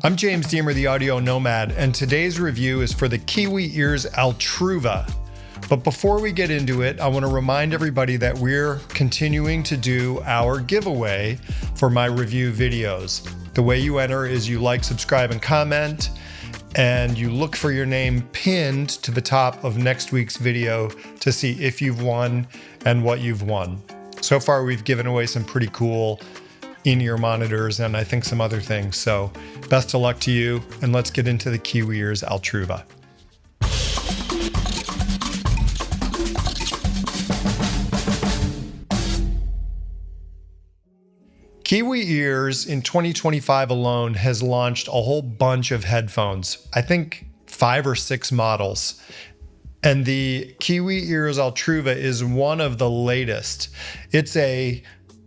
I'm James Demer, the audio nomad, and today's review is for the Kiwi Ears Altruva. But before we get into it, I want to remind everybody that we're continuing to do our giveaway for my review videos. The way you enter is you like, subscribe, and comment, and you look for your name pinned to the top of next week's video to see if you've won and what you've won. So far, we've given away some pretty cool in-ear monitors and I think some other things. So best of luck to you, and let's get into the Kiwi Ears Altruva. Kiwi Ears in 2025 alone has launched a whole bunch of headphones. I think 5 or 6 models. And the Kiwi Ears Altruva is one of the latest. It's a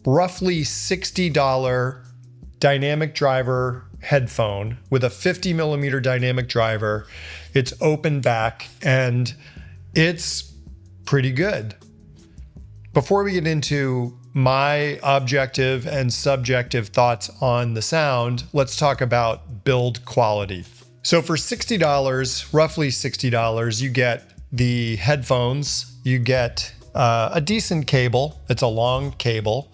roughly $60 dynamic driver headphone with a 50 millimeter dynamic driver. It's open back and it's pretty good. Before we get into my objective and subjective thoughts on the sound, let's talk about build quality. So for $60, roughly $60, you get the headphones, you get a decent cable. It's a long cable.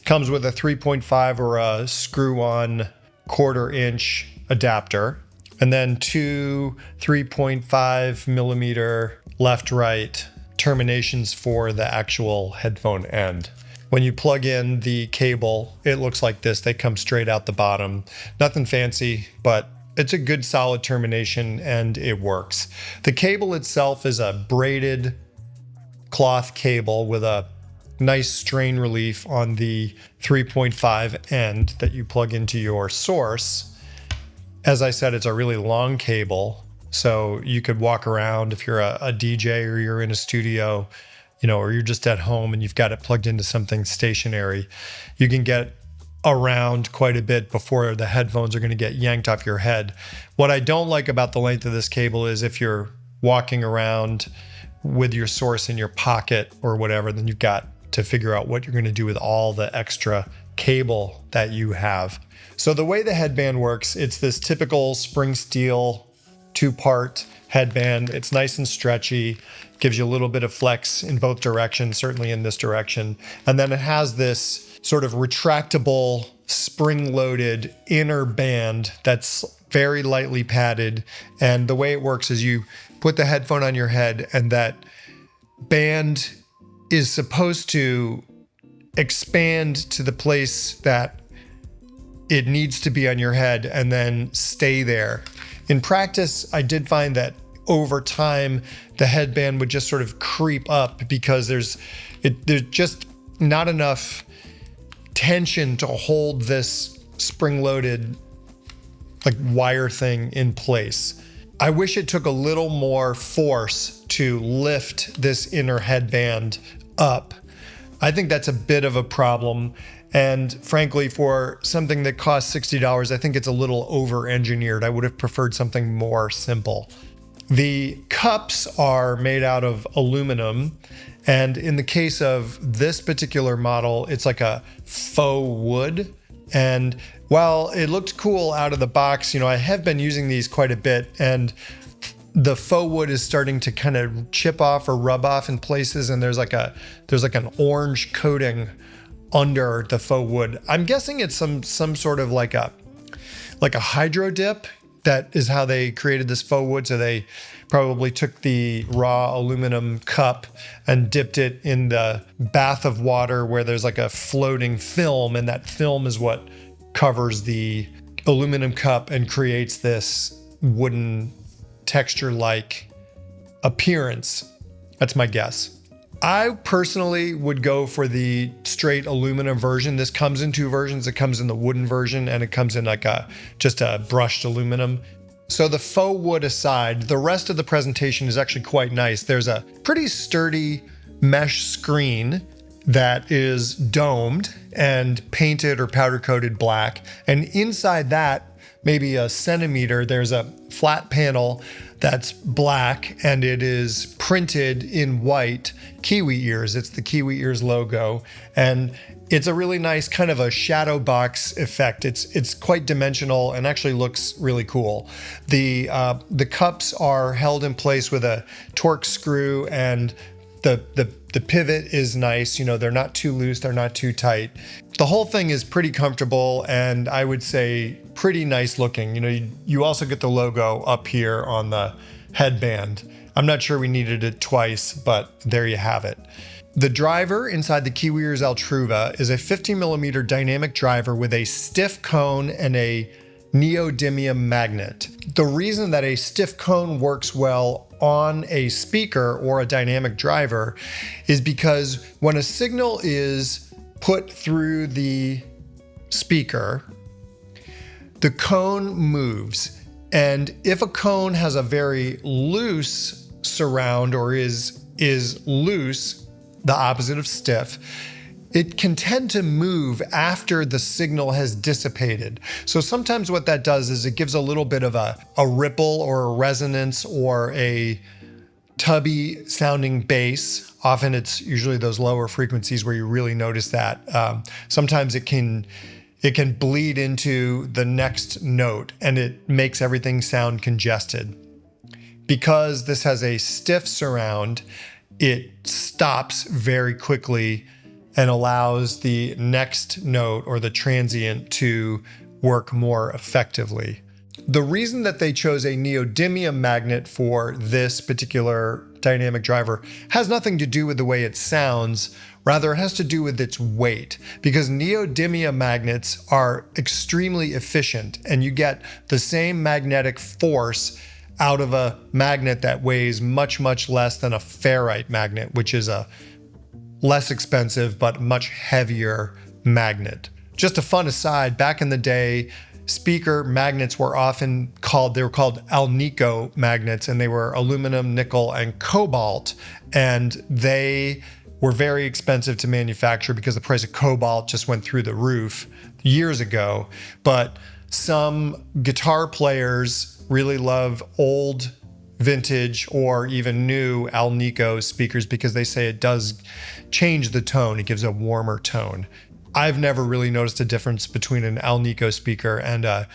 Comes with a 3.5 or a screw-on 1/4 inch adapter, and then 2 3.5 millimeter left-right terminations for the actual headphone end. When you plug in the cable, it looks like this. They come straight out the bottom. Nothing fancy, but it's a good solid termination and it works. The cable itself is a braided cloth cable with a nice strain relief on the 3.5 end that you plug into your source. As I said, it's a really long cable, so you could walk around if you're a DJ or you're in a studio, or you're just at home and you've got it plugged into something stationary. You can get around quite a bit before the headphones are going to get yanked off your head. What I don't like about the length of this cable is if you're walking around with your source in your pocket or whatever, then you've got to figure out what you're going to do with all the extra cable that you have. So the way the headband works, it's this typical spring steel 2-part headband. It's nice and stretchy, gives you a little bit of flex in both directions, certainly in this direction. And then it has this sort of retractable, spring-loaded inner band that's very lightly padded. And the way it works is you put the headphone on your head, and that band is supposed to expand to the place that it needs to be on your head and then stay there. In practice, I did find that over time, the headband would just sort of creep up because there's just not enough tension to hold this spring-loaded wire thing in place. I wish it took a little more force to lift this inner headband up. I think that's a bit of a problem. And frankly, for something that costs $60, I think it's a little over-engineered. I would have preferred something more simple. The cups are made out of aluminum. And in the case of this particular model, it's like a faux wood. And while it looked cool out of the box, I have been using these quite a bit, and the faux wood is starting to kind of chip off or rub off in places, and there's like an orange coating under the faux wood. I'm guessing it's some sort of like a hydro dip. That is how they created this faux wood. So they probably took the raw aluminum cup and dipped it in the bath of water where there's like a floating film, and that film is what covers the aluminum cup and creates this wooden texture-like appearance. That's my guess. I personally would go for the straight aluminum version. This comes in 2 versions. It comes in the wooden version, and it comes in just a brushed aluminum. So the faux wood aside, the rest of the presentation is actually quite nice. There's a pretty sturdy mesh screen that is domed and painted or powder coated black. And inside that, maybe a centimeter, there's a flat panel that's black, and it is printed in white Kiwi Ears. It's the Kiwi Ears logo. And It's a really nice kind of a shadow box effect. It's quite dimensional and actually looks really cool. The cups are held in place with a Torx screw, and the pivot is nice. You know, they're not too loose, they're not too tight. The whole thing is pretty comfortable, and I would say pretty nice looking. You know, you also get the logo up here on the headband. I'm not sure we needed it twice, but there you have it. The driver inside the Kiwi Ears Altruva is a 15mm dynamic driver with a stiff cone and a neodymium magnet. The reason that a stiff cone works well on a speaker or a dynamic driver is because when a signal is put through the speaker, the cone moves. And if a cone has a very loose surround or is loose, the opposite of stiff, it can tend to move after the signal has dissipated. So sometimes what that does is it gives a little bit of a ripple or a resonance or a tubby sounding bass. Often it's usually those lower frequencies where you really notice that. Sometimes it can bleed into the next note and it makes everything sound congested. Because this has a stiff surround, it stops very quickly and allows the next note or the transient to work more effectively. The reason that they chose a neodymium magnet for this particular dynamic driver has nothing to do with the way it sounds. Rather, it has to do with its weight, because neodymium magnets are extremely efficient and you get the same magnetic force out of a magnet that weighs much, much less than a ferrite magnet, which is a less expensive but much heavier magnet. Just a fun aside, back in the day, speaker magnets were often called Elnico magnets, and they were aluminum, nickel, and cobalt, and they were very expensive to manufacture because the price of cobalt just went through the roof years ago. But some guitar players really love old, vintage, or even new Elnico speakers because they say it does change the tone. It gives a warmer tone. I've never really noticed a difference between an Elnico speaker and a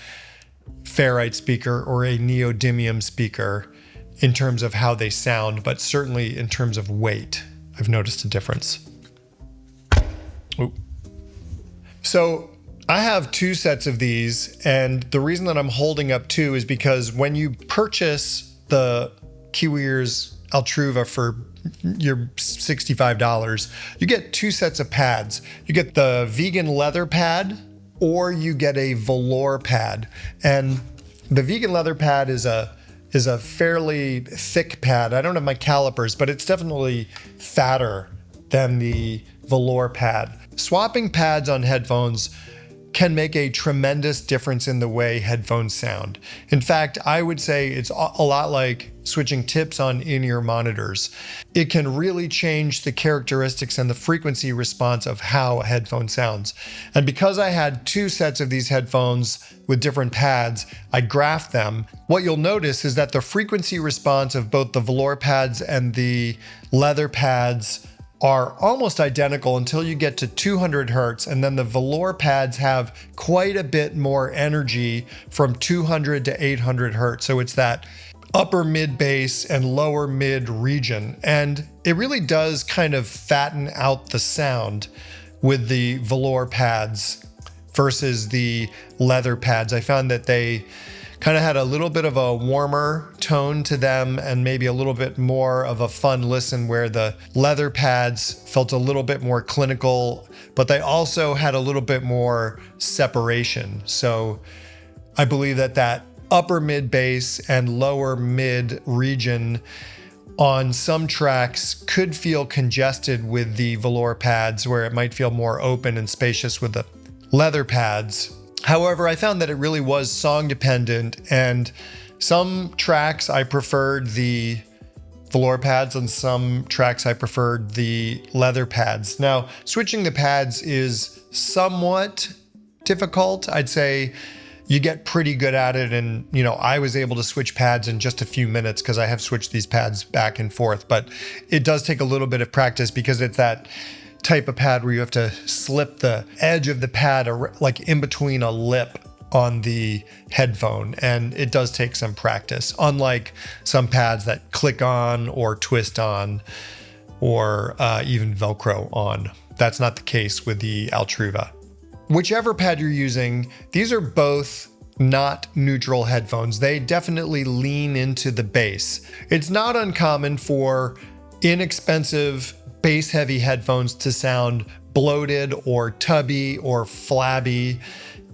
ferrite speaker or a neodymium speaker in terms of how they sound, but certainly in terms of weight, I've noticed a difference. Ooh. So I have two sets of these, and the reason that I'm holding up two is because when you purchase the Kiwi Ears Altruva for your $65, you get two sets of pads. You get the vegan leather pad, or you get a velour pad. And the vegan leather pad is a fairly thick pad. I don't have my calipers, but it's definitely fatter than the velour pad. Swapping pads on headphones can make a tremendous difference in the way headphones sound. In fact, I would say it's a lot like switching tips on in-ear monitors. It can really change the characteristics and the frequency response of how a headphone sounds. And because I had two sets of these headphones with different pads, I graphed them. What you'll notice is that the frequency response of both the velour pads and the leather pads are almost identical until you get to 200 hertz, and then the velour pads have quite a bit more energy from 200 to 800 hertz. So it's that upper mid bass and lower mid region, and it really does kind of fatten out the sound with the velour pads versus the leather pads. I found that they kind of had a little bit of a warmer tone to them and maybe a little bit more of a fun listen, where the leather pads felt a little bit more clinical, but they also had a little bit more separation. So I believe that upper mid bass and lower mid region on some tracks could feel congested with the velour pads, where it might feel more open and spacious with the leather pads. However, I found that it really was song dependent, and some tracks I preferred the velour pads, and some tracks I preferred the leather pads. Now, switching the pads is somewhat difficult. I'd say you get pretty good at it, and I was able to switch pads in just a few minutes because I have switched these pads back and forth, but it does take a little bit of practice because it's that type of pad where you have to slip the edge of the pad like in between a lip on the headphone, and it does take some practice, unlike some pads that click on or twist on or even Velcro on. That's not the case with the Altruva. Whichever pad you're using, these are both not neutral headphones. They definitely lean into the bass. It's not uncommon for inexpensive bass-heavy headphones to sound bloated or tubby or flabby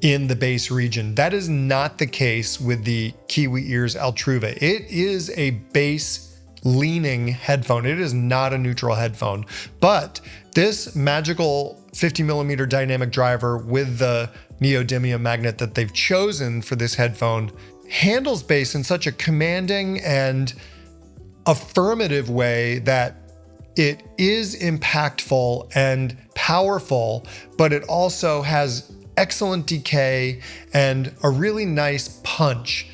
in the bass region. That is not the case with the Kiwi Ears Altruva. It is a bass-leaning headphone. It is not a neutral headphone. But this magical 50mm dynamic driver with the neodymium magnet that they've chosen for this headphone handles bass in such a commanding and affirmative way that it is impactful and powerful, but it also has excellent decay and a really nice punch.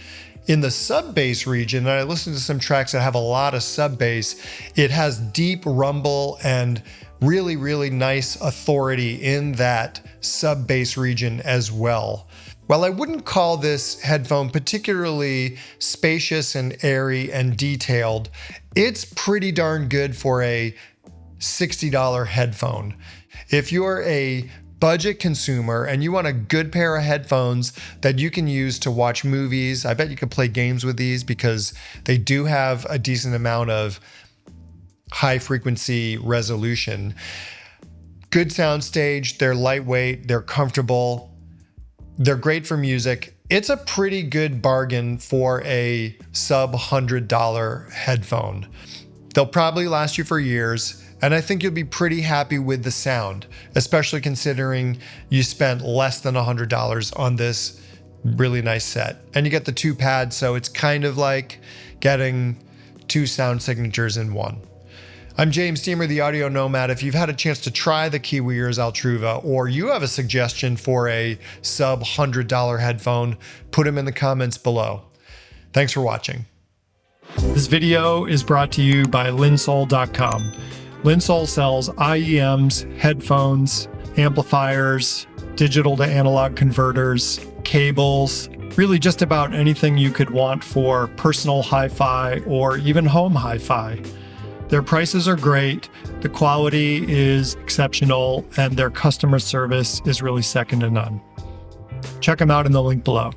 In the sub bass region, and I listened to some tracks that have a lot of sub bass, it has deep rumble and really, really nice authority in that sub bass region as well. While I wouldn't call this headphone particularly spacious and airy and detailed, it's pretty darn good for a $60 headphone. If you're a budget consumer and you want a good pair of headphones that you can use to watch movies, I bet you could play games with these because they do have a decent amount of high frequency resolution. Good soundstage, they're lightweight, they're comfortable, they're great for music. It's a pretty good bargain for a sub $100 headphone. They'll probably last you for years, and I think you'll be pretty happy with the sound, especially considering you spent less than $100 on this really nice set. And you get the two pads, so it's kind of like getting two sound signatures in one. I'm James Demer, the audio nomad. If you've had a chance to try the Kiwi Ears Altruva, or you have a suggestion for a sub $100 headphone, put them in the comments below. Thanks for watching. This video is brought to you by Linsoul.com. Linsoul sells IEMs, headphones, amplifiers, digital to analog converters, cables, really just about anything you could want for personal hi-fi or even home hi-fi. Their prices are great, the quality is exceptional, and their customer service is really second to none. Check them out in the link below.